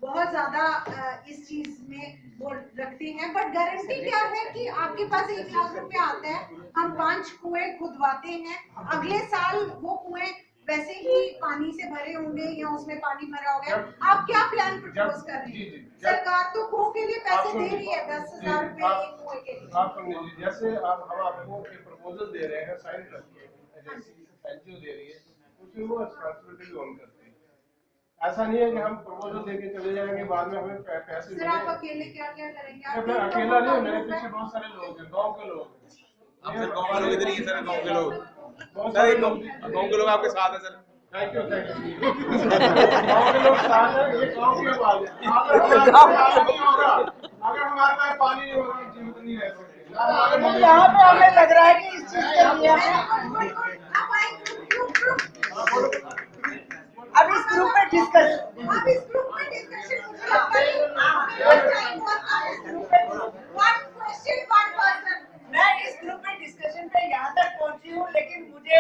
बहुत ज्यादा इस चीज में वो रखते हैं, बट गारंटी क्या है कि आपके पास 1 लाख रुपए आता है, हम 5 कुएं खुदवाते हैं, अगले साल वो कुएं वैसे ही पानी से भरे होंगे या उसमें पानी भरा हो गया, आप क्या प्लान प्रपोज कर रहे हैं? सरकार तो कुओं के लिए पैसे दे रही है, 10,000 रुपए एक कुएं के लिए। आप जैसे हम आपको प्रपोजल दे रहे हैं, साइन करके एनजीओ दे रही है, उसमें वो रिस्पॉन्सिबिलिटी ओन करती है। ऐसा नहीं है कि हम प्रपोजल देके चले जाएंगे, बाद में हमें पैसे सर आप अकेले क्या क्या करेंगे? अकेला नहीं, मेरे पीछे बहुत सारे लोग हैं, गाँव के लोग। अब सर गाँव के लोग इधर ही है, सर गाँव के लोग, सर गाँव के लोग आपके साथ है सर। थैंक यू गाँव के लोग साथ हैं, ये गाँव की आवाज है। अगर हमारे पास पानी नहीं होगा, जीवित नहीं रह सकते। यहाँ पे हमें लग रहा है कि इस चीज के लिए अब इस ग्रुप में डिस्कशन मैं इस ग्रुप में डिस्कशन पे यहाँ तक पहुँची हूँ, लेकिन मुझे